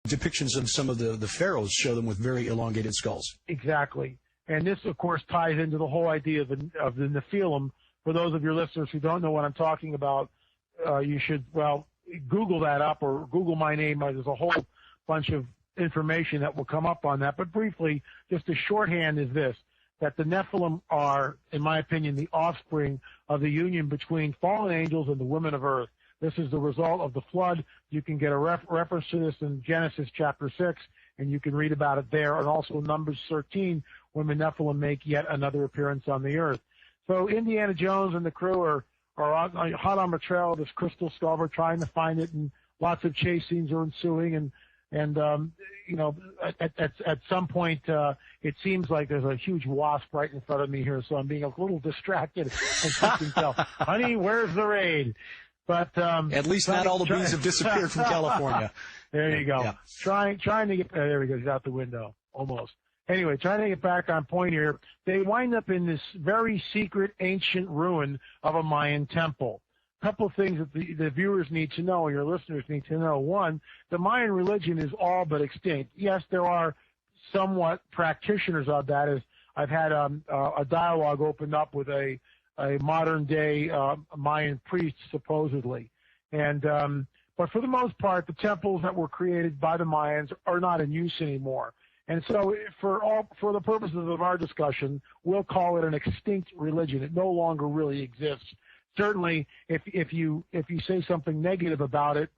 Depictions of some of the pharaohs show them with very elongated skulls. Exactly. And this, of course, ties into the whole idea of the Nephilim. For those of your listeners who don't know what I'm talking about, you should, Google that up or Google my name. There's a whole bunch of information that will come up on that. But briefly, just a shorthand is this, that the Nephilim are, in my opinion, the offspring of the union between fallen angels and the women of earth. This is the result of the flood. You can get a reference to this in Genesis chapter 6, and you can read about it there, and also in Numbers 13, when the Nephilim make yet another appearance on the earth. So Indiana Jones and the crew are hot on the trail of this crystal skull. We're trying to find it, and lots of chase scenes are ensuing, and at some point, it seems like there's a huge wasp right in front of me here, so I'm being a little distracted and thinking, honey, where's the raid? But at least not all the bees have disappeared from California. There you go. Yeah. Trying to get there we go. He's out the window almost. Anyway, trying to get back on point here. They wind up in this very secret ancient ruin of a Mayan temple. A couple of things that the viewers need to know, and your listeners need to know. One, the Mayan religion is all but extinct. Yes, there are somewhat practitioners of that. As I've had a dialogue opened up with a modern-day Mayan priest, supposedly. And but for the most part, the temples that were created by the Mayans are not in use anymore. And so for the purposes of our discussion, we'll call it an extinct religion. It no longer really exists. Certainly, if you say something negative about it,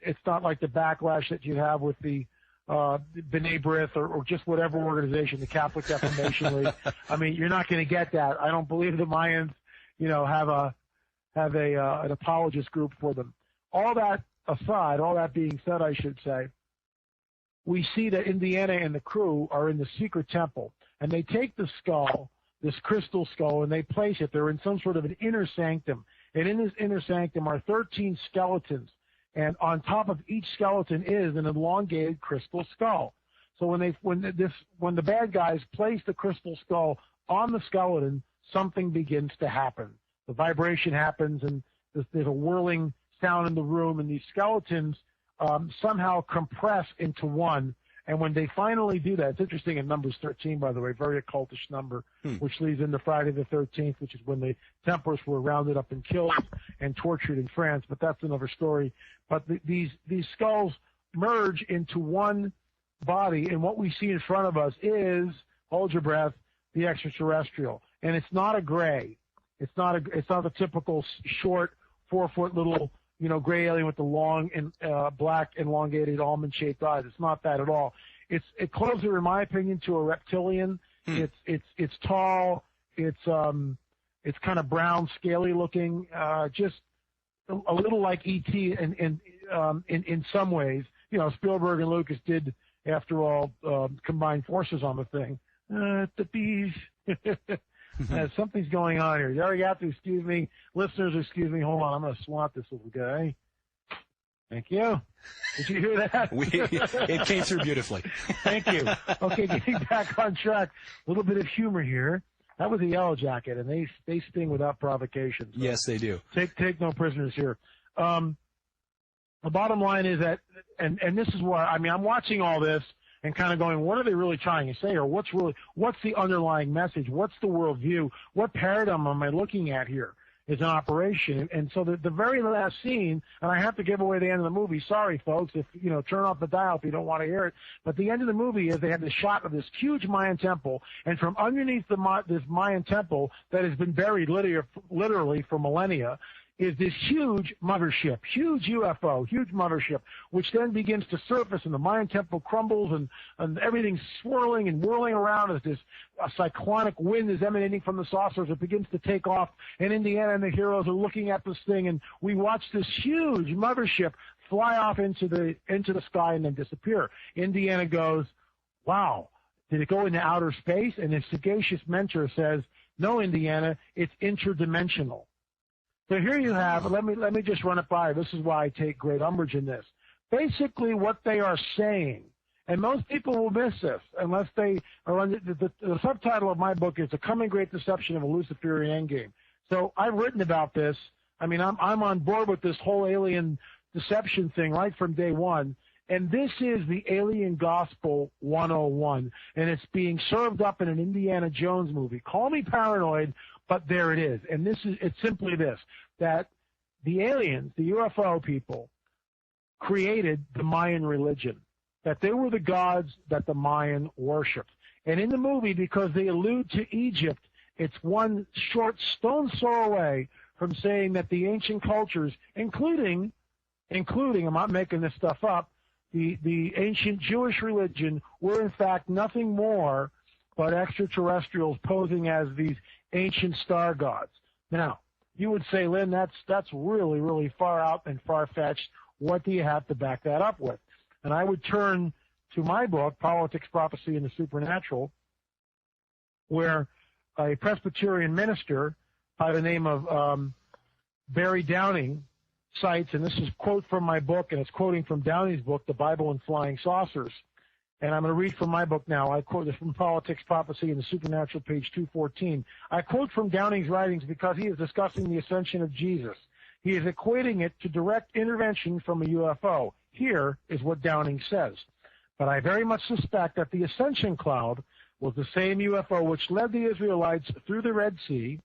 it's not like the backlash that you have with the B'nai B'rith or just whatever organization, the Catholic Defamation League. I mean, you're not going to get that. I don't believe the Mayans, have an apologist group for them. All that aside, all that being said, I should say, we see that Indiana and the crew are in the secret temple, and they take the skull, this crystal skull, and they place it. They're in some sort of an inner sanctum, and in this inner sanctum are 13 skeletons. And on top of each skeleton is an elongated crystal skull. So when the bad guys place the crystal skull on the skeleton, something begins to happen. The vibration happens, and there's a whirling sound in the room, and these skeletons somehow compress into one. And when they finally do that, it's interesting in Numbers 13, by the way, very occultish number, which leads into Friday the 13th, which is when the Templars were rounded up and killed and tortured in France. But that's another story. But these skulls merge into one body, and what we see in front of us is, hold your breath, the extraterrestrial. And it's not a gray. It's not the typical short 4-foot little gray alien with the long and black elongated almond-shaped eyes. It's not that at all. It's closer, in my opinion, to a reptilian. It's tall. It's kind of brown, scaly looking, just a little like E.T. in some ways. Spielberg and Lucas did, after all, combine forces on the thing. The bees. Something's going on here. You have to excuse me. Listeners, excuse me. Hold on. I'm going to swat this little guy. Thank you. Did you hear that? It came through beautifully. Thank you. Okay, getting back on track. A little bit of humor here. That was a Yellow Jacket, and they sting without provocation. So yes, they do. Take no prisoners here. The bottom line is that, and this is why, I'm watching all this and kind of going, what are they really trying to say? Or what's the underlying message? What's the worldview? What paradigm am I looking at here? Is an operation. And so the very last scene, and I have to give away the end of the movie. Sorry, folks, if, turn off the dial if you don't want to hear it. But the end of the movie is they have the shot of this huge Mayan temple, and from underneath this Mayan temple that has been buried literally for millennia, is this huge mothership, huge UFO, huge mothership, which then begins to surface, and the Mayan temple crumbles, and everything's swirling and whirling around as this cyclonic wind is emanating from the saucers. It begins to take off, and Indiana and the heroes are looking at this thing, and we watch this huge mothership fly off into the sky and then disappear. Indiana goes, wow, did it go into outer space? And his sagacious mentor says, no, Indiana, it's interdimensional. So here you have, let me just run it by. This is why I take great umbrage in this. Basically what they are saying, and most people will miss this unless they are under, the subtitle of my book is The Coming Great Deception of a Luciferian Endgame. So I've written about this. I mean, I'm on board with this whole alien deception thing right from day one. And this is the Alien Gospel 101, and it's being served up in an Indiana Jones movie. Call me paranoid, but there it is. And it's simply this, that the aliens, the UFO people, created the Mayan religion, that they were the gods that the Mayan worshipped. And in the movie, because they allude to Egypt, it's one short stone's throw away from saying that the ancient cultures, including, I'm not making this stuff up, the ancient Jewish religion were in fact nothing more but extraterrestrials posing as these ancient star gods. Now, you would say, Lynn, that's really, really far out and far-fetched. What do you have to back that up with? And I would turn to my book, Politics, Prophecy, and the Supernatural, where a Presbyterian minister by the name of Barry Downing cites, and this is a quote from my book, and it's quoting from Downing's book, The Bible and Flying Saucers. And I'm going to read from my book now. I quote this from Politics, Prophecy, and the Supernatural, page 214. I quote from Downing's writings because he is discussing the ascension of Jesus. He is equating it to direct intervention from a UFO. Here is what Downing says. But I very much suspect that the ascension cloud was the same UFO which led the Israelites through the Red Sea,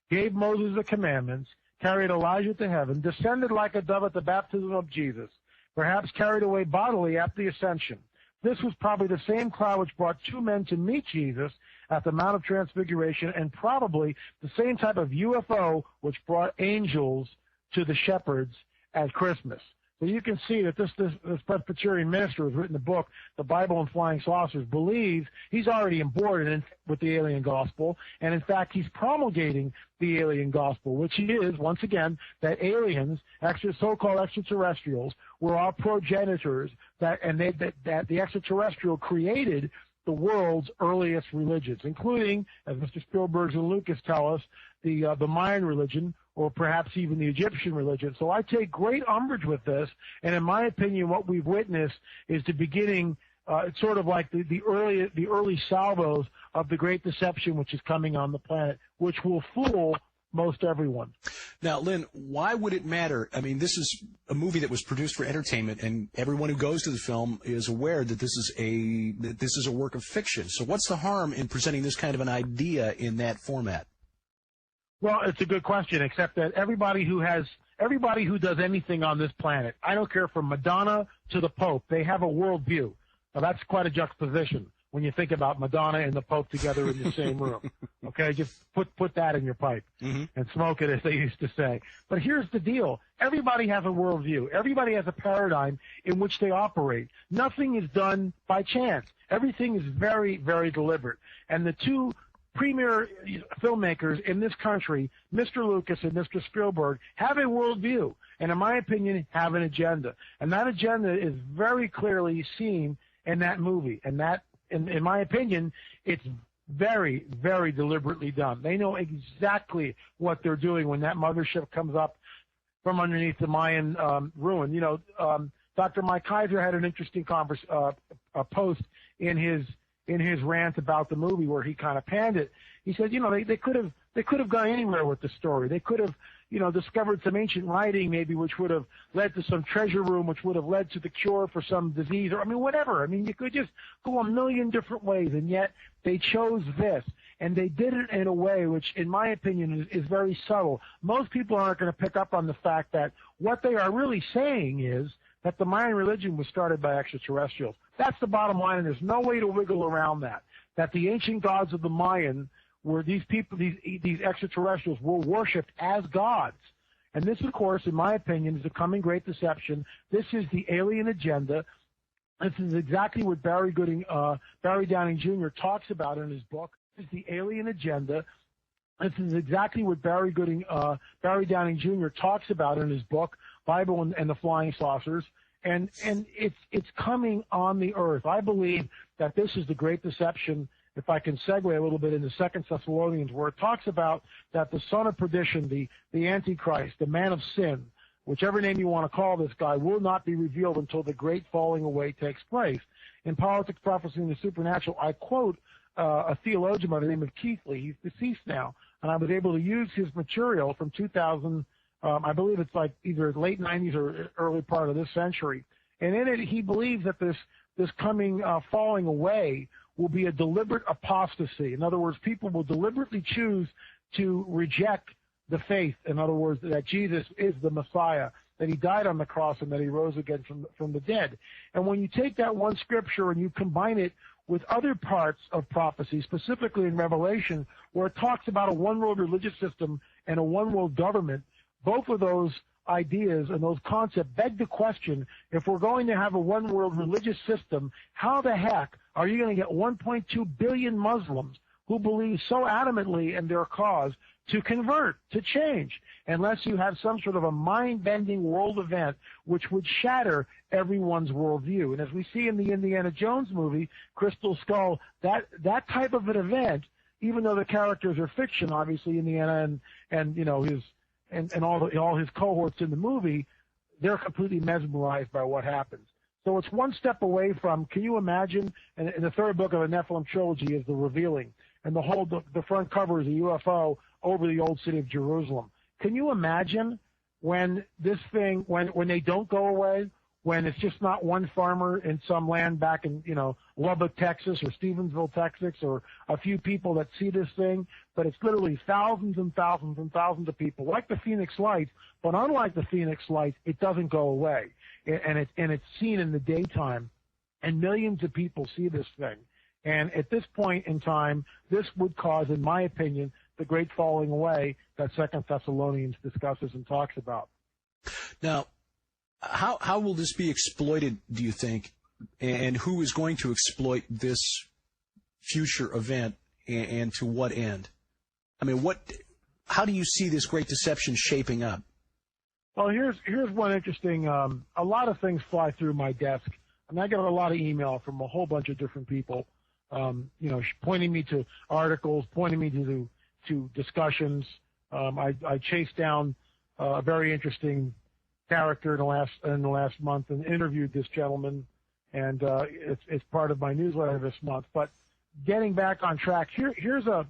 gave Moses the commandments, carried Elijah to heaven, descended like a dove at the baptism of Jesus, perhaps carried away bodily at the ascension. This was probably the same cloud which brought two men to meet Jesus at the Mount of Transfiguration, and probably the same type of UFO which brought angels to the shepherds at Christmas. So you can see that this Presbyterian minister who's written the book, The Bible and Flying Saucers, believes he's already on board with the alien gospel, and in fact he's promulgating the alien gospel, which is, once again, that aliens, so-called extraterrestrials, were all progenitors, that the extraterrestrial created the world's earliest religions, including, as Mr. Spielberg and Lucas tell us, the Mayan religion, or perhaps even the Egyptian religion. So I take great umbrage with this, and in my opinion, what we've witnessed is the beginning. It's sort of like the early salvos of the great deception which is coming on the planet, which will fool most everyone. Now, Lynn, why would it matter? I mean, this is a movie that was produced for entertainment, and everyone who goes to the film is aware that this is a work of fiction. So what's the harm in presenting this kind of an idea in that format? Well, it's a good question, except that everybody who does anything on this planet, I don't care from Madonna to the Pope, they have a worldview. Now, that's quite a juxtaposition when you think about Madonna and the Pope together in the same room. Okay, just put that in your pipe and smoke it, as they used to say. But here's the deal. Everybody has a worldview. Everybody has a paradigm in which they operate. Nothing is done by chance. Everything is very, very deliberate. And the two premier filmmakers in this country, Mr. Lucas and Mr. Spielberg, have a worldview, and in my opinion, have an agenda. And that agenda is very clearly seen in that movie. And that, in my opinion, it's very, very deliberately done. They know exactly what they're doing when that mothership comes up from underneath the Mayan ruin. You know, Dr. Mike Kaiser had an interesting post in his rant about the movie where he kind of panned it. He said, you know, they could have gone anywhere with the story. They could have, you know, discovered some ancient writing maybe which would have led to some treasure room, which would have led to the cure for some disease, or I mean, whatever. I mean, you could just go a million different ways, and yet they chose this, and they did it in a way which, in my opinion, is very subtle. Most people aren't going to pick up on the fact that what they are really saying is that the Mayan religion was started by extraterrestrials. That's the bottom line, and there's no way to wiggle around that. That the ancient gods of the Mayan were these people, these extraterrestrials were worshipped as gods. And this, of course, in my opinion, is the coming great deception. This is the alien agenda. This is exactly what Barry Downing Jr. talks about in his book. This is the alien agenda. This is exactly what Barry Downing Jr. talks about in his book, Bible and the Flying Saucers. And it's coming on the earth. I believe that this is the great deception. If I can segue a little bit into 2 Thessalonians, where it talks about that the son of perdition, the Antichrist, the man of sin, whichever name you want to call this guy, will not be revealed until the great falling away takes place. In Politics, Prophecy, and the Supernatural, I quote a theologian by the name of Keithley. He's deceased now, and I was able to use his material from 2000 I believe it's like either late 90s or early part of this century. And in it, he believes that this coming falling away will be a deliberate apostasy. In other words, people will deliberately choose to reject the faith. In other words, that Jesus is the Messiah, that he died on the cross and that he rose again from the dead. And when you take that one scripture and you combine it with other parts of prophecy, specifically in Revelation, where it talks about a one-world religious system and a one-world government, both of those ideas and those concepts beg the question, if we're going to have a one-world religious system, how the heck are you going to get 1.2 billion Muslims who believe so adamantly in their cause to convert, to change, unless you have some sort of a mind-bending world event which would shatter everyone's worldview? And as we see in the Indiana Jones movie, Crystal Skull, that type of an event, even though the characters are fiction, obviously Indiana and you know his and all his cohorts in the movie, they're completely mesmerized by what happens. So it's one step away from, can you imagine, and the third book of the Nephilim trilogy is the revealing, and the front cover is a UFO over the old city of Jerusalem. Can you imagine when this thing, when they don't go away, when it's just not one farmer in some land back in, you know, Lubbock, Texas, or Stevensville, Texas, or a few people that see this thing, but it's literally thousands and thousands and thousands of people, like the Phoenix Lights, but unlike the Phoenix Lights, it doesn't go away, and it's seen in the daytime, and millions of people see this thing. And at this point in time, this would cause, in my opinion, the great falling away that 2 Thessalonians discusses and talks about. Now, how will this be exploited, do you think, and who is going to exploit this future event, and to what end? I mean, how do you see this great deception shaping up? Well, here's one interesting. A lot of things fly through my desk, and I get a lot of email from a whole bunch of different people, you know, pointing me to articles, pointing me to discussions. I chased down a very interesting character in the last month and interviewed this gentleman, and it's part of my newsletter this month. But getting back on track, here's a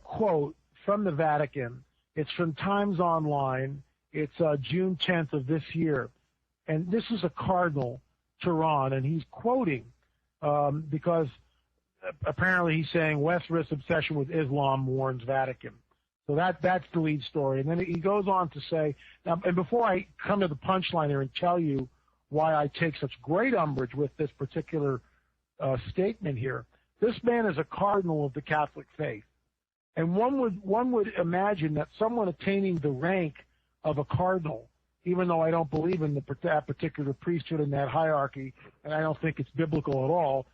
quote from the Vatican. It's from Times Online. It's June 10th of this year, and this is a Cardinal Turan, and he's quoting because apparently he's saying West risks obsession with Islam warns Vatican. So that's the lead story. And then he goes on to say, now, and before I come to the punchline here and tell you why I take such great umbrage with this particular statement here, this man is a cardinal of the Catholic faith. And one would imagine that someone attaining the rank of a cardinal, even though I don't believe in that particular priesthood and that hierarchy, and I don't think it's biblical at all,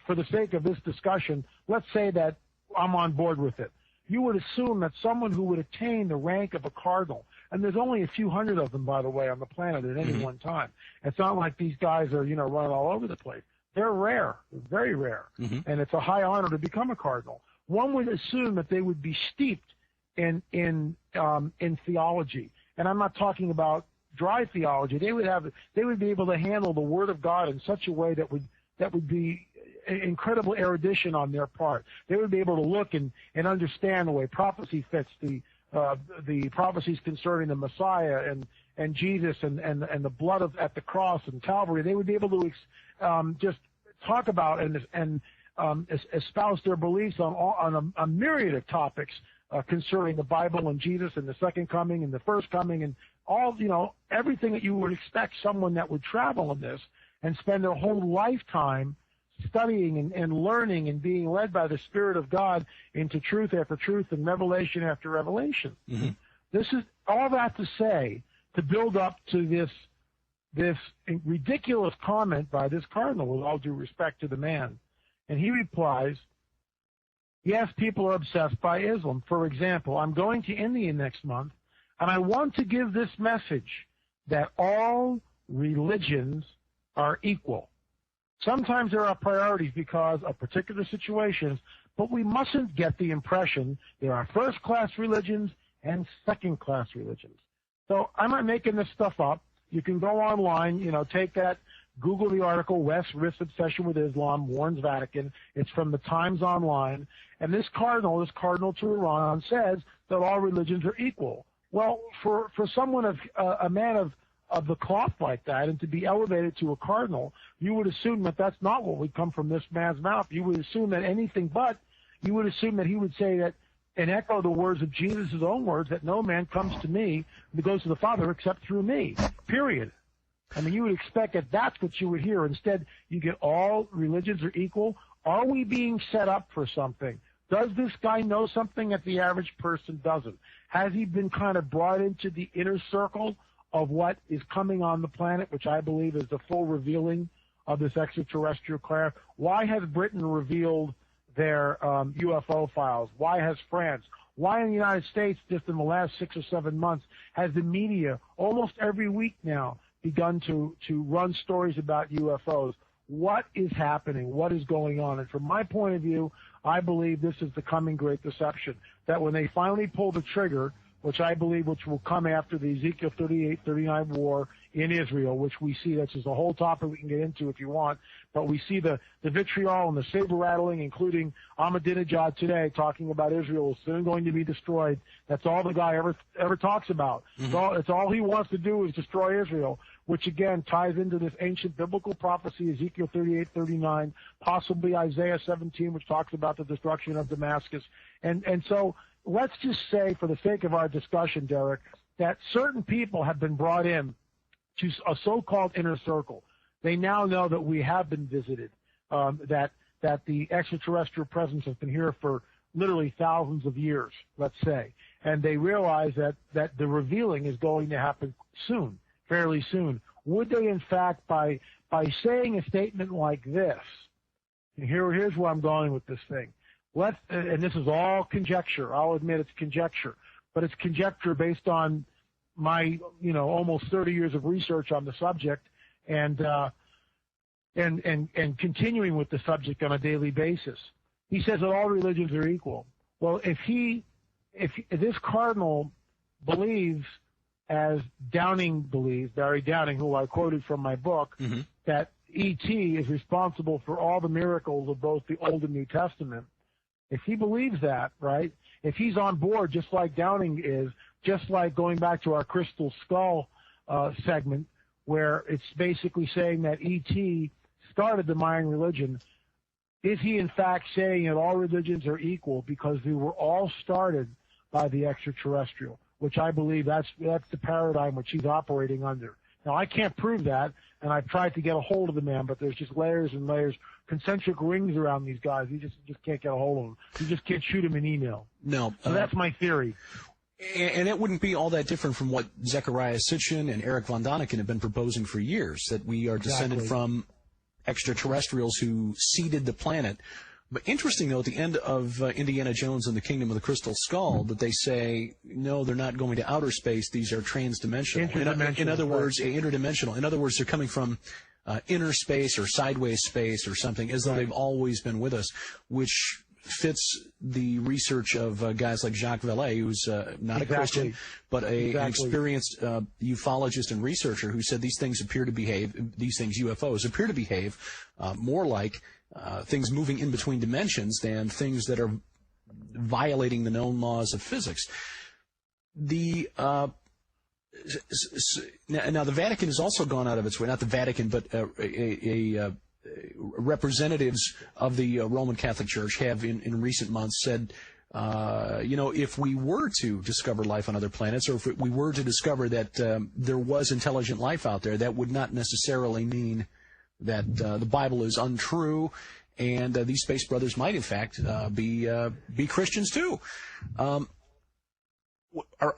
for the sake of this discussion, let's say that I'm on board with it. You would assume that someone who would attain the rank of a cardinal, and there's only a few hundred of them, by the way, on the planet at any one time. It's not like these guys are, you know, running all over the place. They're rare, very rare, and it's a high honor to become a cardinal. One would assume that they would be steeped in theology, and I'm not talking about dry theology. They would be able to handle the Word of God in such a way that would be incredible erudition on their part. They would be able to look and understand the way prophecy fits the prophecies concerning the Messiah and Jesus and the blood at the cross and Calvary. They would be able to just talk about and espouse their beliefs on a myriad of topics concerning the Bible and Jesus and the second coming and the first coming and all, you know, everything that you would expect someone that would travel in this and spend their whole lifetime studying and learning and being led by the Spirit of God into truth after truth and revelation after revelation. This is all that to say, to build up to this ridiculous comment by this cardinal, with all due respect to the man. And he replies, yes, people are obsessed by Islam. For example, I'm going to India next month, and I want to give this message that all religions are equal. Sometimes there are priorities because of particular situations, but we mustn't get the impression there are first-class religions and second-class religions. So I'm not making this stuff up. You can go online, you know, take that, Google the article, West risks obsession with Islam warns Vatican. It's from the Times Online. And this Cardinal Turan, says that all religions are equal. Well, for someone of a man of the cloth like that, and to be elevated to a cardinal, you would assume that that's not what would come from this man's mouth. You would assume that anything but. You would assume that he would say that, and echo the words of Jesus' own words, that no man comes to me and goes to the Father except through me, period. I mean, you would expect that that's what you would hear. Instead, you get all religions are equal. Are we being set up for something? Does this guy know something that the average person doesn't? Has he been kind of brought into the inner circle of what is coming on the planet, which I believe is the full revealing of this extraterrestrial craft? Why has Britain revealed their UFO files? Why has France? Why in the United States, just in the last 6 or 7 months, has the media almost every week now begun to run stories about UFOs? What is happening? What is going on? And from my point of view, I believe this is the coming great deception, that when they finally pull the trigger, which I believe which will come after the Ezekiel 38-39 war in Israel, which we see, that's just a whole topic we can get into if you want, but we see the vitriol and the saber rattling, including Ahmadinejad today talking about Israel is soon going to be destroyed. That's all the guy ever talks about. Mm-hmm. It's all he wants to do is destroy Israel, which again ties into this ancient biblical prophecy, Ezekiel 38-39, possibly Isaiah 17, which talks about the destruction of Damascus. And so let's just say, for the sake of our discussion, Derek, that certain people have been brought in to a so-called inner circle. They now know that we have been visited, that the extraterrestrial presence has been here for literally thousands of years, let's say. And they realize that the revealing is going to happen soon, fairly soon. Would they, in fact, by saying a statement like this, and here's where I'm going with this thing, and this is all conjecture. I'll admit it's conjecture, but it's conjecture based on my, almost 30 years of research on the subject, and continuing with the subject on a daily basis. He says that all religions are equal. Well, if this cardinal believes, as Downing believes, Barry Downing, who I quoted from my book, mm-hmm. that E.T. is responsible for all the miracles of both the Old and New Testament. If he believes that, right, if he's on board just like Downing is, just like going back to our Crystal Skull segment, where it's basically saying that E.T. started the Mayan religion, is he in fact saying that all religions are equal because they were all started by the extraterrestrial, which I believe that's the paradigm which he's operating under. Now, I can't prove that, and I've tried to get a hold of the man, but there's just layers and layers, concentric rings around these guys. You just can't get a hold of them. You just can't shoot them an email. No. So that's my theory. And it wouldn't be all that different from what Zechariah Sitchin and Eric von Daniken have been proposing for years, that we are descended from extraterrestrials who seeded the planet. But interesting, though, at the end of Indiana Jones and the Kingdom of the Crystal Skull, that they say, no, they're not going to outer space. These are transdimensional. In other words, interdimensional. In other words, they're coming from inner space or sideways space or something, as though they've always been with us, which fits the research of guys like Jacques Vallée, who's not a Christian, but an experienced ufologist and researcher, who said these things appear to behave, these things, UFOs, appear to behave more like things moving in between dimensions than things that are violating the known laws of physics. Now the Vatican has also gone out of its way, not the Vatican, but representatives of the Roman Catholic Church have in recent months said, if we were to discover life on other planets, or if we were to discover that there was intelligent life out there, that would not necessarily mean that the Bible is untrue, and these space brothers might, in fact, be Christians too. Are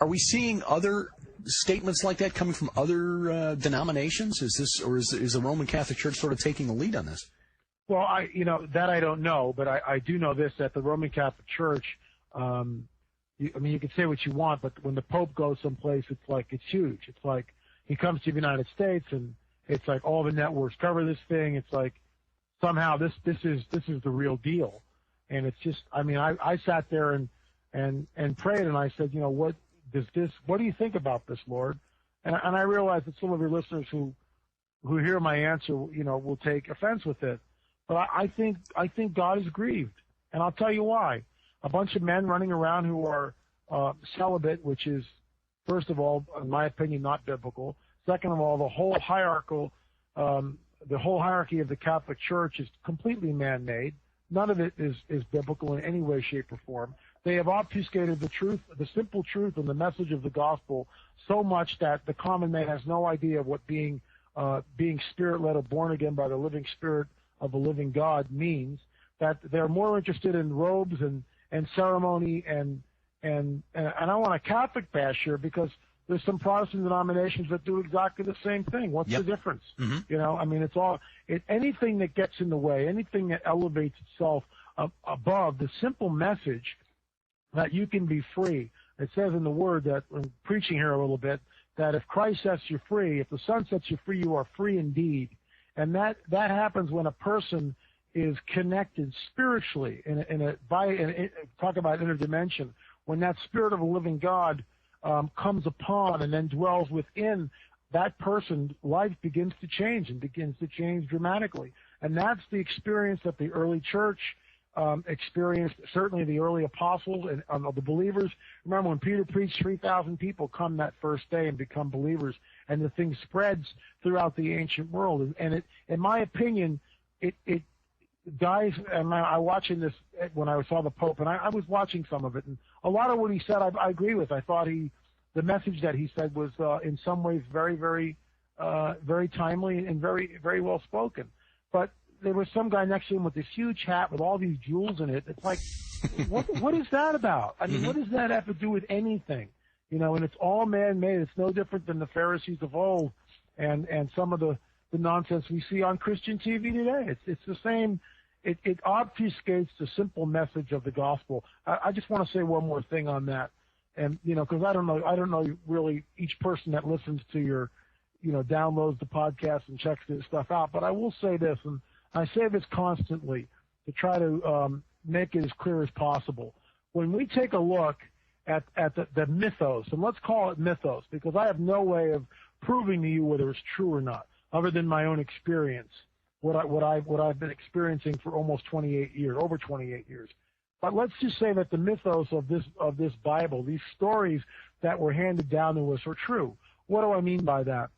we seeing other statements like that coming from other denominations? Is the Roman Catholic Church sort of taking the lead on this? Well, that I don't know, but I do know this, that the Roman Catholic Church, you can say what you want, but when the Pope goes someplace, it's huge. It's like he comes to the United States, and it's like all the networks cover this thing. It's like somehow this is the real deal, and it's just, I sat there and prayed, and I said, what do you think about this, Lord? And I realize that some of your listeners who hear my answer, will take offense with it. But I think God is grieved, and I'll tell you why. A bunch of men running around who are celibate, which is first of all, in my opinion, not biblical. Second of all, the whole hierarchy of the Catholic Church is completely man-made. None of it is biblical in any way, shape, or form. They have obfuscated the truth, the simple truth and the message of the gospel so much that the common man has no idea of what being spirit-led or born again by the living spirit of the living God means, that they're more interested in robes and ceremony and I don't want a Catholic bash here because there's some Protestant denominations that do exactly the same thing. What's the difference? Mm-hmm. You know, I mean, anything that gets in the way, anything that elevates itself above the simple message that you can be free. It says in the Word that, I'm preaching here a little bit, that if Christ sets you free, if the Son sets you free, you are free indeed. And that happens when a person is connected spiritually talk about interdimension. When that Spirit of the living God comes upon and then dwells within that person, life begins to change and begins to change dramatically. And that's the experience that the early church experienced, certainly the early apostles and the believers. Remember when Peter preached, 3,000 people come that first day and become believers, and the thing spreads throughout the ancient world. And it, in my opinion, it guys, and I watching this when I saw the Pope, and I was watching some of it, and a lot of what he said I agree with. I thought the message that he said was in some ways very, very, very timely and very, very well spoken. But there was some guy next to him with this huge hat with all these jewels in it. It's like, what is that about? I mean, what does that have to do with anything? You know, and it's all man-made. It's no different than the Pharisees of old and some of the nonsense we see on Christian TV today. It's the same. It obfuscates the simple message of the gospel. I just want to say one more thing on that, and because I don't know really each person that listens to your, downloads the podcast and checks this stuff out. But I will say this, and I say this constantly to try to make it as clear as possible. When we take a look at the mythos, and let's call it mythos, because I have no way of proving to you whether it's true or not, other than my own experience. What I've been experiencing for almost 28 years, over 28 years. But let's just say that the mythos of this Bible, these stories that were handed down to us, are true. What do I mean by that?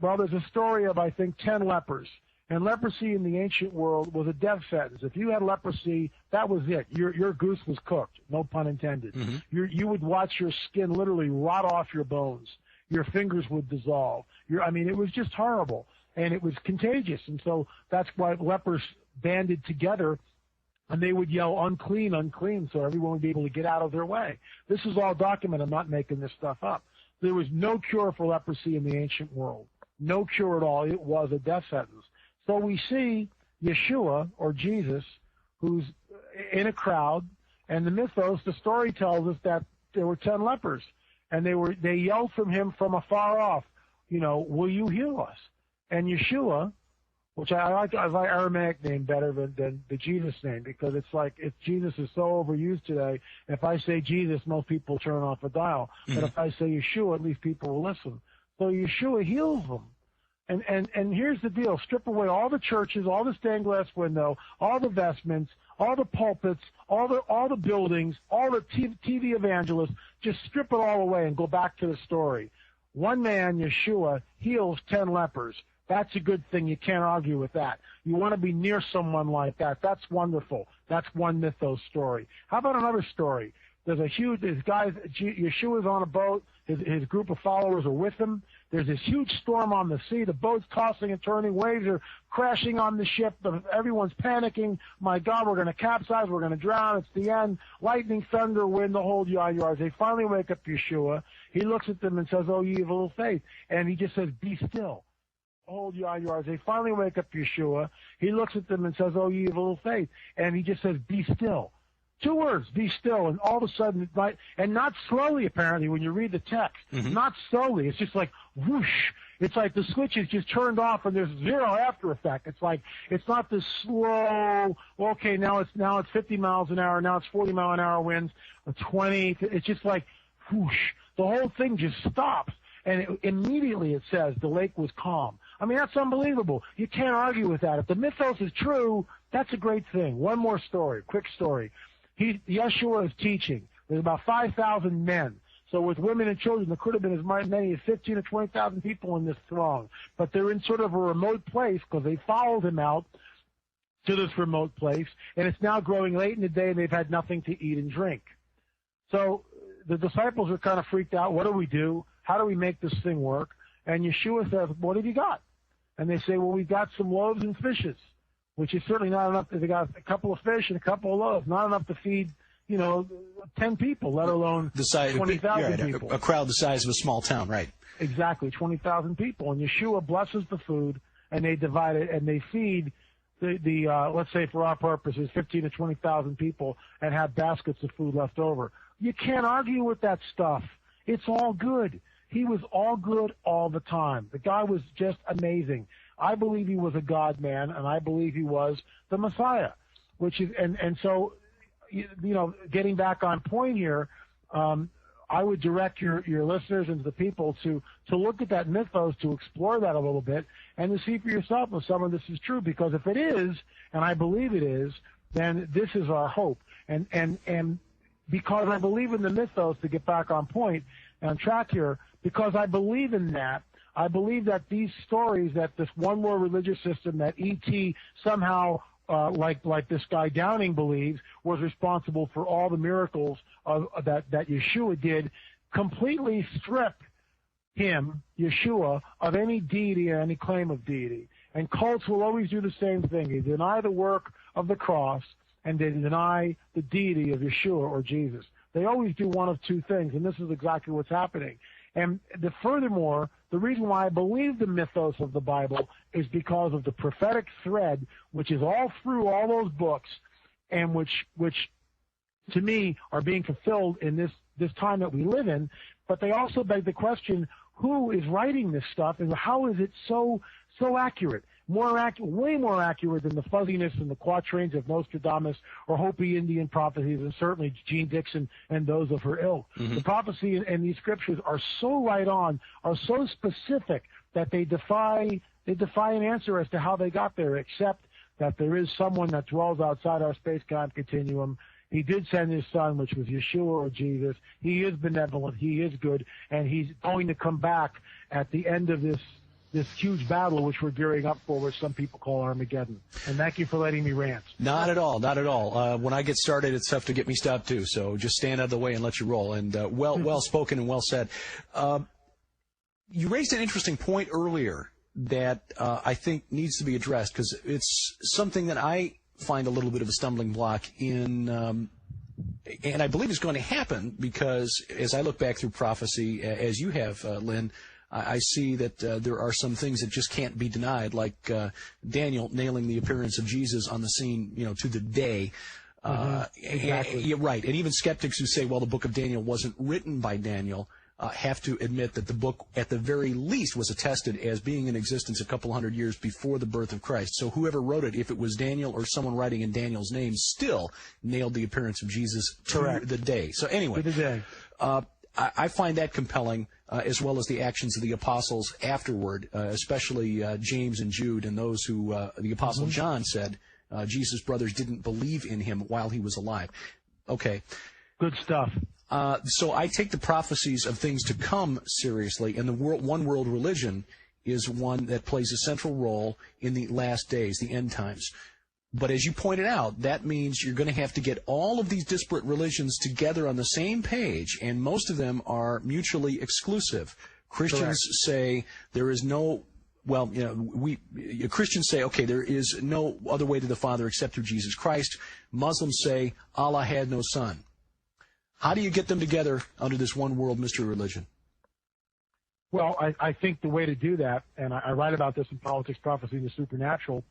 Well, there's a story of, I think, 10 lepers. And leprosy in the ancient world was a death sentence. If you had leprosy, that was it. Your goose was cooked, no pun intended. Mm-hmm. You would watch your skin literally rot off your bones. Your fingers would dissolve. It was just horrible. And it was contagious, and so that's why lepers banded together, and they would yell, "Unclean, unclean," so everyone would be able to get out of their way. This is all documented. I'm not making this stuff up. There was no cure for leprosy in the ancient world. No cure at all. It was a death sentence. So we see Yeshua, or Jesus, who's in a crowd, and the mythos, the story tells us that there were 10 lepers, and they yelled from him from afar off, "Will you heal us?" And Yeshua, which I like Aramaic name better than the Jesus name, because it's like Jesus is so overused today. If I say Jesus, most people turn off a dial. Mm-hmm. But if I say Yeshua, at least people will listen. So Yeshua heals them. And here's the deal. Strip away all the churches, all the stained glass window, all the vestments, all the pulpits, all the buildings, all the TV evangelists. Just strip it all away and go back to the story. One man, Yeshua, heals 10 lepers. That's a good thing. You can't argue with that. You want to be near someone like that. That's wonderful. That's one mythos story. How about another story? There's Yeshua's on a boat. His group of followers are with him. There's this huge storm on the sea. The boat's tossing and turning. Waves are crashing on the ship. Everyone's panicking. My God, we're going to capsize. We're going to drown. It's the end. Lightning, thunder, wind, the whole yards. They finally wake up Yeshua. He looks at them and says, "Oh, ye of little faith." And he just says, "Be still." Hold yours. They finally wake up Yeshua. He looks at them and says, "Oh, ye of little faith." And he just says, "Be still." 2 words, be still. And all of a sudden, and not slowly, apparently, when you read the text. Mm-hmm. Not slowly. It's just like whoosh. It's like the switch is just turned off and there's zero after effect. It's like, it's not this slow, okay, now it's 50 miles an hour. Now it's 40 mile an hour winds, 20. It's just like whoosh. The whole thing just stops. And immediately it says the lake was calm. I mean, that's unbelievable. You can't argue with that. If the mythos is true, that's a great thing. One more story, quick story. Yeshua is teaching. There's about 5,000 men. So with women and children, there could have been as many as 15 or 20,000 people in this throng. But they're in sort of a remote place because they followed him out to this remote place, and it's now growing late in the day, and they've had nothing to eat and drink. So the disciples are kind of freaked out. What do we do? How do we make this thing work? And Yeshua says, what have you got? And they say, well, we've got some loaves and fishes, which is certainly not enough. They got a couple of fish and a couple of loaves, not enough to feed 10 people, let alone 20,000 people. A crowd the size of a small town, right? Exactly, 20,000 people. And Yeshua blesses the food, and they divide it, and they feed the let's say for our purposes, 15 to 20,000 people, and have baskets of food left over. You can't argue with that stuff. It's all good. He was all good all the time. The guy was just amazing. I believe he was a God-man, and I believe he was the Messiah, which is, and so, getting back on point here, I would direct your listeners and the people to look at that mythos, to explore that a little bit, and to see for yourself if some of this is true. Because if it is, and I believe it is, then this is our hope. And because I believe in the mythos, to get back on point and on track here, because I believe in that, I believe that these stories, that this one world religious system, that E.T. somehow, like this guy Downing believes, was responsible for all the miracles that Yeshua did, completely strip him, Yeshua, of any deity or any claim of deity. And cults will always do the same thing. They deny the work of the cross, and they deny the deity of Yeshua or Jesus. They always do one of two things, and this is exactly what's happening. And furthermore, the reason why I believe the mythos of the Bible is because of the prophetic thread, which is all through all those books, and which to me are being fulfilled in this time that we live in. But they also beg the question, who is writing this stuff, and how is it so accurate? Way more accurate than the fuzziness and the quatrains of Nostradamus or Hopi Indian prophecies, and certainly Jean Dixon and those of her ilk. Mm-hmm. The prophecy and these scriptures are so right on, are so specific, that they defy an answer as to how they got there, except that there is someone that dwells outside our space-time continuum. He did send his son, which was Yeshua or Jesus. He is benevolent. He is good. And he's going to come back at the end of this huge battle, which we're gearing up for, which some people call Armageddon. And thank you for letting me rant. Not at all, not at all. When I get started, it's tough to get me stopped, too. So just stand out of the way and let you roll. And well spoken and well said. You raised an interesting point earlier that I think needs to be addressed, because it's something that I find a little bit of a stumbling block in, and I believe it's going to happen, because as I look back through prophecy, as you have, Lynn, I see that there are some things that just can't be denied, like Daniel nailing the appearance of Jesus on the scene, to the day. Exactly. Right. And even skeptics who say, well, the book of Daniel wasn't written by Daniel, have to admit that the book, at the very least, was attested as being in existence a couple hundred years before the birth of Christ. So whoever wrote it, if it was Daniel or someone writing in Daniel's name, still nailed the appearance of Jesus to the day. So anyway, I find that compelling, as well as the actions of the apostles afterward, especially James and Jude, and those who the apostle John said Jesus' brothers didn't believe in him while he was alive. Okay. Good stuff. So I take the prophecies of things to come seriously, and the one world religion is one that plays a central role in the last days, the end times. But as you pointed out, that means you're going to have to get all of these disparate religions together on the same page, and most of them are mutually exclusive. Christians say there is no, Christians say, okay, there is no other way to the Father except through Jesus Christ. Muslims say Allah had no son. How do you get them together under this one world mystery religion? Well, I think the way to do that, and I write about this in Politics, Prophecy, and the Supernatural,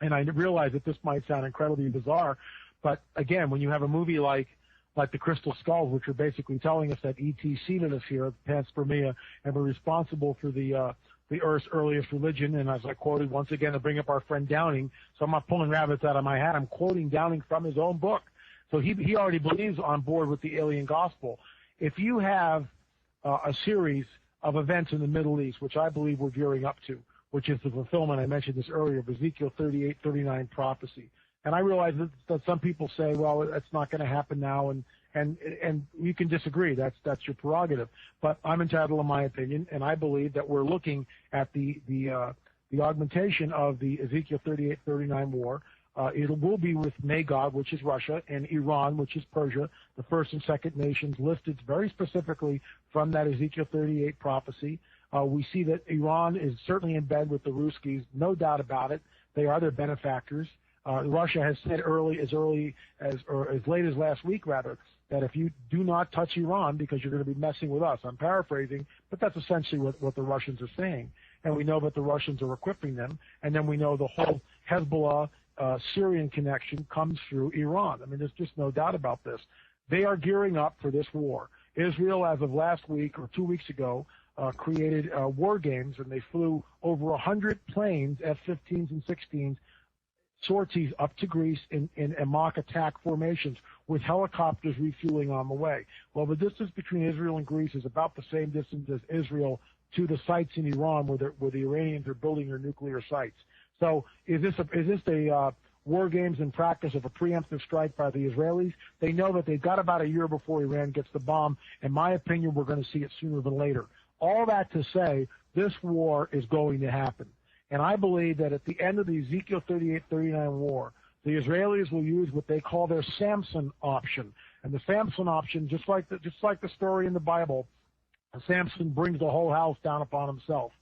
and I realize that this might sound incredibly bizarre, but again, when you have a movie like the Crystal Skulls, which are basically telling us that E.T. seeded us here, panspermia, and were responsible for the Earth's earliest religion, and as I quoted once again to bring up our friend Downing, so I'm not pulling rabbits out of my hat, I'm quoting Downing from his own book. So he already believes on board with the alien gospel. If you have a series of events in the Middle East, which I believe we're gearing up to, which is the fulfillment, I mentioned this earlier, of Ezekiel 38:39 prophecy. And I realize that some people say, well, it's not going to happen now, and And you can disagree. That's your prerogative. But I'm entitled to my opinion, and I believe that we're looking at the augmentation of the Ezekiel 38-39 war. It will be with Magog, which is Russia, and Iran, which is Persia, the first and second nations listed very specifically from that Ezekiel 38 prophecy. We see that Iran is certainly in bed with the Ruskies, no doubt about it. They are their benefactors. Russia has said as late as last week, rather, that if you do not touch Iran because you're going to be messing with us. I'm paraphrasing, but that's essentially what the Russians are saying. And we know that the Russians are equipping them. And then we know the whole Hezbollah Syrian connection comes through Iran. I mean, there's just no doubt about this. They are gearing up for this war. Israel, as of last week or 2 weeks ago, created war games, and they flew over 100 planes, F-15s and 16s, sorties up to Greece in mock attack formations with helicopters refueling on the way. Well, the distance between Israel and Greece is about the same distance as Israel to the sites in Iran where the Iranians are building their nuclear sites. So is this a war games in practice of a preemptive strike by the Israelis? They know that they've got about a year before Iran gets the bomb. In my opinion, we're going to see it sooner than later. All that to say, this war is going to happen. And I believe that at the end of the Ezekiel 38-39 war, the Israelis will use what they call their Samson option. And the Samson option, just like the story in the Bible, Samson brings the whole house down upon himself.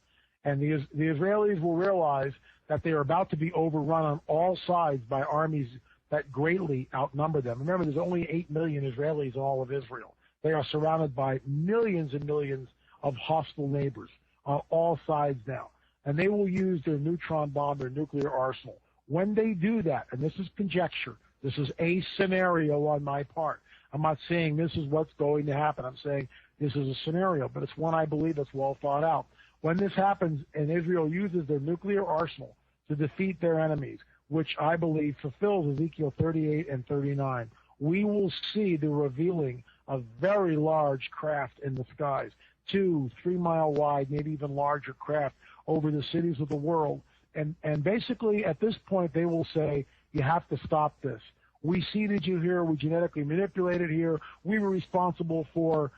And the Israelis will realize that they are about to be overrun on all sides by armies that greatly outnumber them. Remember, there's only 8 million Israelis in all of Israel. They are surrounded by millions and millions of hostile neighbors on all sides now. And they will use their neutron bomb, their nuclear arsenal. When they do that, and this is conjecture, this is a scenario on my part. I'm not saying this is what's going to happen. I'm saying this is a scenario, but it's one I believe that's well thought out. When this happens and Israel uses their nuclear arsenal to defeat their enemies, which I believe fulfills Ezekiel 38 and 39, we will see the revealing of very large craft in the skies, 2-3 mile wide, maybe even larger craft over the cities of the world. And basically at this point they will say, you have to stop this. We seeded you here. We genetically manipulated here. We were responsible for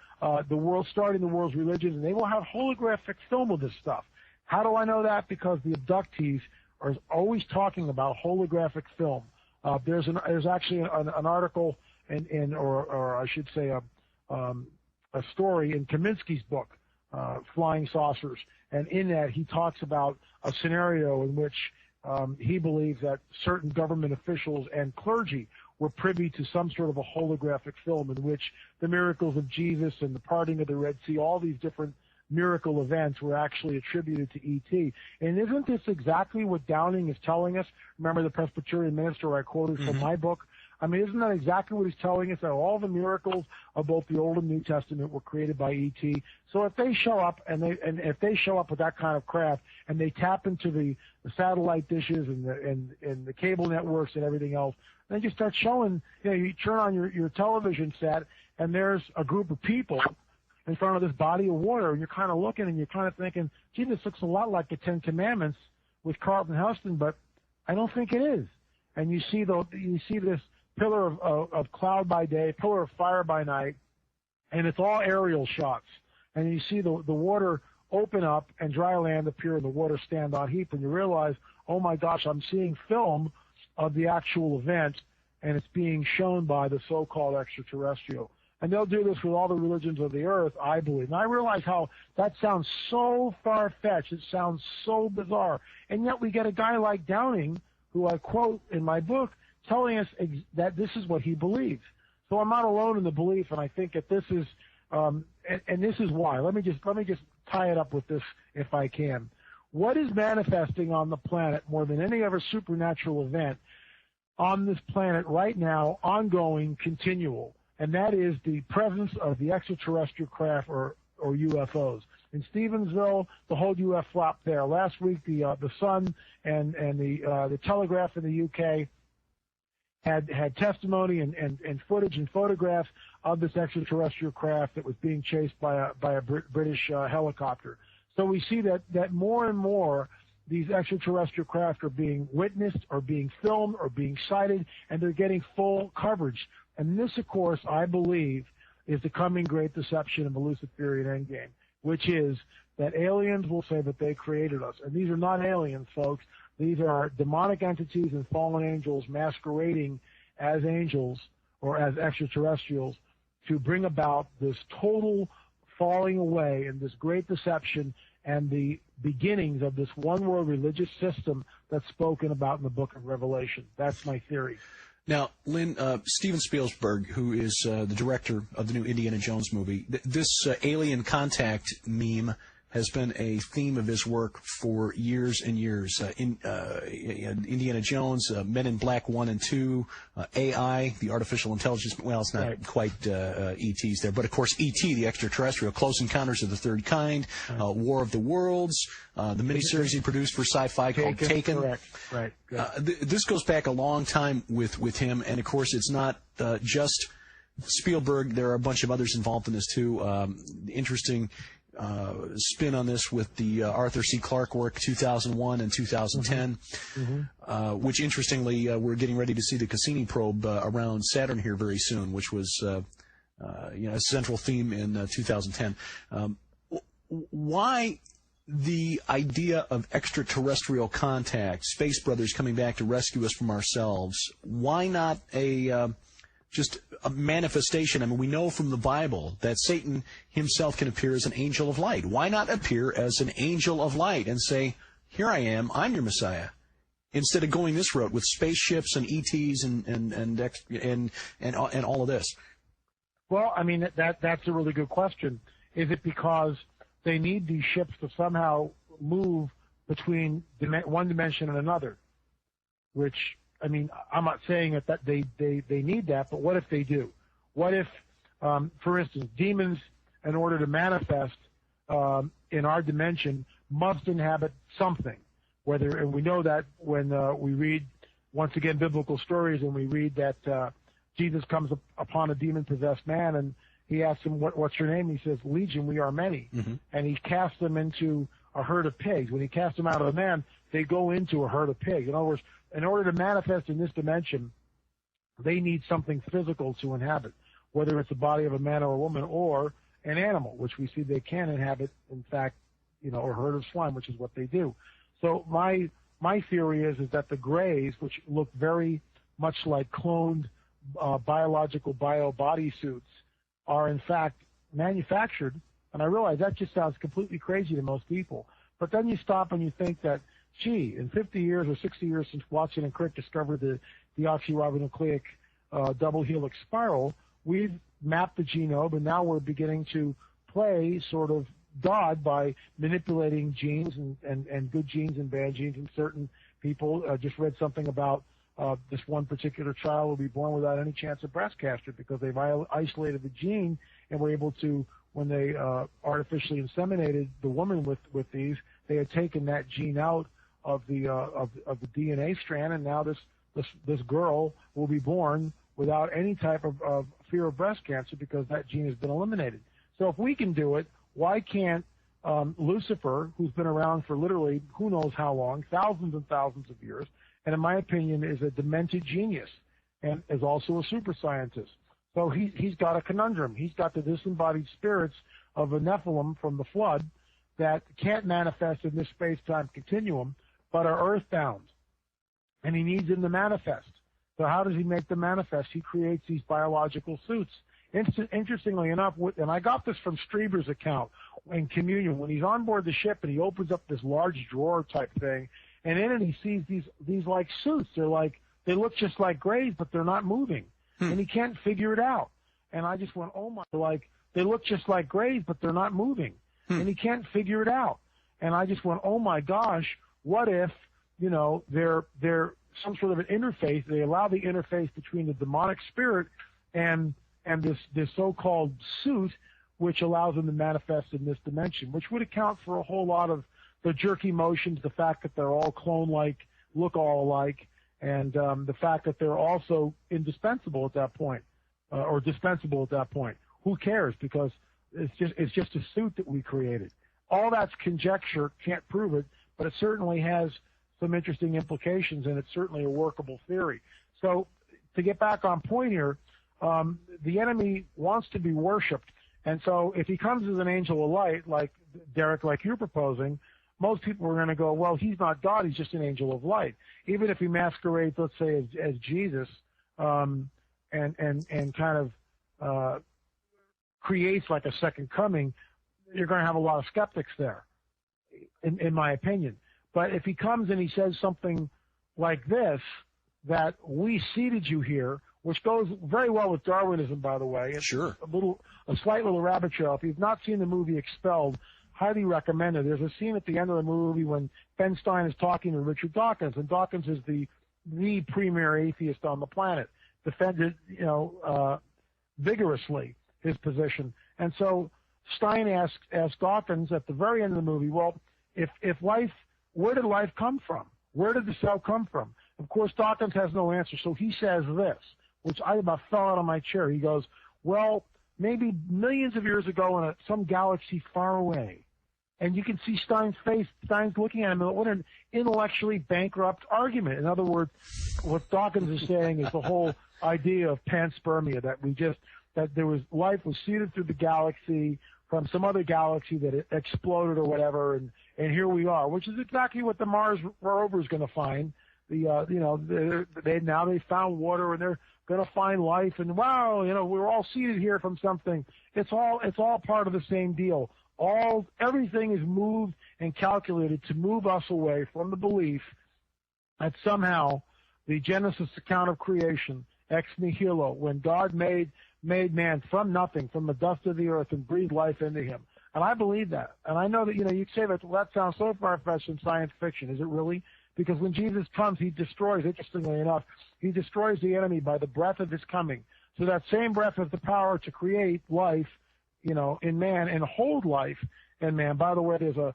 the world, starting the world's religions, and they will have holographic film of this stuff. How do I know that? Because the abductees are always talking about holographic film. There's actually an article or I should say a story in Kaminsky's book, Flying Saucers, and in that he talks about a scenario in which he believes that certain government officials and clergy were privy to some sort of a holographic film in which the miracles of Jesus and the parting of the Red Sea, all these different miracle events were actually attributed to E.T. And isn't this exactly what Downing is telling us? Remember the Presbyterian minister I quoted from my book? I mean, isn't that exactly what he's telling us, that all the miracles of both the Old and New Testament were created by E.T.? So if they show up and if they show up with that kind of craft and they tap into the satellite dishes and the cable networks and everything else, then you start showing, you turn on your television set and there's a group of people in front of this body of water, and you're kind of looking and you're kind of thinking, gee, this looks a lot like the Ten Commandments with Carlton Heston, but I don't think it is. And you see this pillar of cloud by day, pillar of fire by night, and it's all aerial shots. And you see the water open up and dry land appear and the water stand on heap, and you realize, oh my gosh, I'm seeing film of the actual event, and it's being shown by the so-called extraterrestrial. And they'll do this with all the religions of the earth, I believe. And I realize how that sounds so far-fetched. It sounds so bizarre. And yet we get a guy like Downing, who I quote in my book, telling us that this is what he believes. So I'm not alone in the belief, and I think that this is, and this is why. Let me just tie it up with this if I can. What is manifesting on the planet more than any other supernatural event on this planet right now, ongoing, continual? And that is the presence of the extraterrestrial craft or UFOs. In Stevensville, the whole UFO flopped there. Last week, the Sun and the Telegraph in the UK had testimony and footage and photographs of this extraterrestrial craft that was being chased by a British helicopter. So we see that more and more these extraterrestrial craft are being witnessed or being filmed or being sighted, and they're getting full coverage And this, of course, I believe, is the coming great deception of the Luciferian endgame, which is that aliens will say that they created us. And these are not aliens, folks. These are demonic entities and fallen angels masquerading as angels or as extraterrestrials to bring about this total falling away and this great deception and the beginnings of this one-world religious system that's spoken about in the book of Revelation. That's my theory. Now, Lynn, Steven Spielberg, who is the director of the new Indiana Jones movie, this alien contact meme has been a theme of his work for years and years. Indiana Jones, Men in Black 1 and 2, AI, the artificial intelligence. Well, it's not quite ET's there, but of course ET, the extraterrestrial, Close Encounters of the Third Kind, War of the Worlds, the miniseries he produced for Sci-Fi called Taken. Correct. Right. This goes back a long time with him, and of course it's not just Spielberg. There are a bunch of others involved in this too. Interesting spin on this with the Arthur C. Clarke work, 2001 and 2010, which interestingly we're getting ready to see the Cassini probe around Saturn here very soon, which was a central theme in 2010. Why the idea of extraterrestrial contact, space brothers coming back to rescue us from ourselves? Why not just a manifestation? I mean, we know from the Bible that Satan himself can appear as an angel of light. Why not appear as an angel of light and say, here I am, I'm your Messiah, instead of going this route with spaceships and ETs and all of this? Well, I mean, that's a really good question. Is it because they need these ships to somehow move between one dimension and another? Which, I mean, I'm not saying that they need that, but what if they do? What if, for instance, demons, in order to manifest in our dimension, must inhabit something? And we know that when we read, once again, biblical stories, and we read that Jesus comes upon a demon-possessed man, and he asks him, what's your name? He says, Legion, we are many. And he casts them into a herd of pigs. When he casts them out of a man, they go into a herd of pigs. In other words, in order to manifest in this dimension, they need something physical to inhabit, whether it's the body of a man or a woman or an animal, which we see they can inhabit, in fact, a herd of swine, which is what they do. So my theory is that the Greys, which look very much like cloned biological bio-body suits, are in fact manufactured. And I realize that just sounds completely crazy to most people. But then you stop and you think that, gee, in 50 years or 60 years since Watson and Crick discovered the deoxyribonucleic double helix spiral, we've mapped the genome, and now we're beginning to play sort of God by manipulating genes and good genes and bad genes in certain people. I just read something about this one particular child will be born without any chance of breast cancer because they've isolated the gene and were able to, when they artificially inseminated the woman with these, they had taken that gene out of the DNA strand, and now this girl will be born without any type of fear of breast cancer because that gene has been eliminated. So if we can do it, why can't Lucifer, who's been around for literally who knows how long, thousands and thousands of years, and in my opinion is a demented genius and is also a super scientist. So he's got a conundrum. He's got the disembodied spirits of a Nephilim from the flood that can't manifest in this space-time continuum, but are earthbound. And he needs them to manifest. So how does he make them manifest? He creates these biological suits. Interestingly enough, and I got this from Strieber's account in Communion, when he's on board the ship and he opens up this large drawer type thing, and in it he sees these like suits. They look just like Greys, but they're not moving. And he can't figure it out. And I just went, oh my, they look just like Greys, but they're not moving. And he can't figure it out. And I just went, oh my gosh, what if, they're some sort of an interface. They allow the interface between the demonic spirit and this so-called suit, which allows them to manifest in this dimension, which would account for a whole lot of the jerky motions, the fact that they're all clone-like, look all alike, and the fact that they're also indispensable at that point, or dispensable at that point. Who cares? Because it's just a suit that we created. All that's conjecture, can't prove it, but it certainly has some interesting implications, and it's certainly a workable theory. So to get back on point here, the enemy wants to be worshipped. And so if he comes as an angel of light, like Derek, like you're proposing, most people are going to go, well, he's not God, he's just an angel of light. Even if he masquerades, let's say, as Jesus, and kind of creates like a second coming, you're going to have a lot of skeptics there, in my opinion. But if he comes and he says something like this, that we seated you here, which goes very well with Darwinism, by the way. It's sure. A slight little rabbit trail. If you've not seen the movie Expelled, highly recommend it. There's a scene at the end of the movie when Ben Stein is talking to Richard Dawkins, and Dawkins is the premier atheist on the planet, defended, vigorously his position. And so Stein asks Dawkins at the very end of the movie, well, if life, where did life come from? Where did the cell come from? Of course, Dawkins has no answer, so he says this, which I about fell out of my chair. He goes, well, maybe millions of years ago in some galaxy far away. And you can see Stein's face. Stein's looking at him. What an intellectually bankrupt argument. In other words, what Dawkins is saying is the whole idea of panspermia, that there was life was seeded through the galaxy from some other galaxy that it exploded or whatever, and here we are, which is exactly what the Mars rover is going to find. They found water, and they're going to find life, and wow, we're all seeded here from something. It's all part of the same deal. Everything is moved and calculated to move us away from the belief that somehow the Genesis account of creation, ex nihilo, when God made man from nothing, from the dust of the earth, and breathed life into him. And I believe that. And I know that, you'd say that sounds so far-fetched in science fiction. Is it really? Because when Jesus comes, he destroys, interestingly enough, he destroys the enemy by the breath of his coming. So that same breath has the power to create life, in man, and hold life in man. By the way, there's a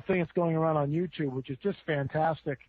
thing that's going around on YouTube, which is just fantastic.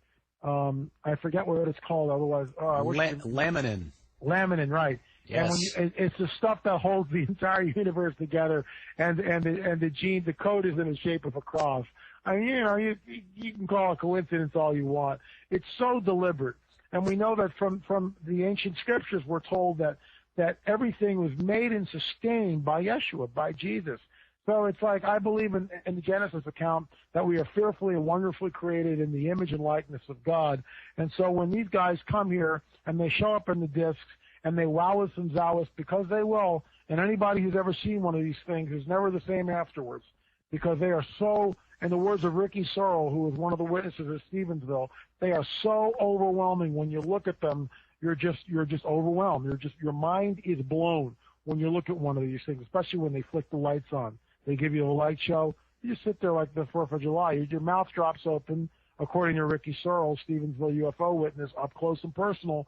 I forget what it's called. Otherwise, laminin. Laminin, right? Yes. And it's the stuff that holds the entire universe together, and the gene, the code is in the shape of a cross. I mean, you can call it coincidence all you want. It's so deliberate, and we know that from the ancient scriptures, we're told that everything was made and sustained by Yeshua, by Jesus. So it's like, I believe in the Genesis account that we are fearfully and wonderfully created in the image and likeness of God. And so when these guys come here and they show up in the discs and they wow us and zow us, because they will, and anybody who's ever seen one of these things is never the same afterwards, because they are so, in the words of Ricky Searle, who was one of the witnesses at Stevensville, they are so overwhelming. When you look at them, you're just overwhelmed. Your mind is blown when you look at one of these things, especially when they flick the lights on. They give you a light show. You just sit there like the 4th of July. Your mouth drops open, according to Ricky Searle, Stevensville UFO witness, up close and personal.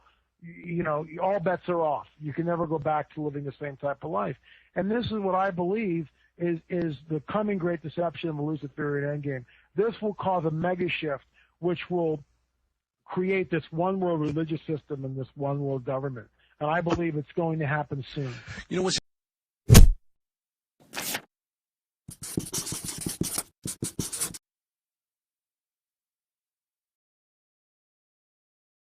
All bets are off. You can never go back to living the same type of life. And this is what I believe is the coming great deception of the Luciferian endgame. This will cause a mega shift, which will create this one world religious system and this one world government. And I believe it's going to happen soon. What's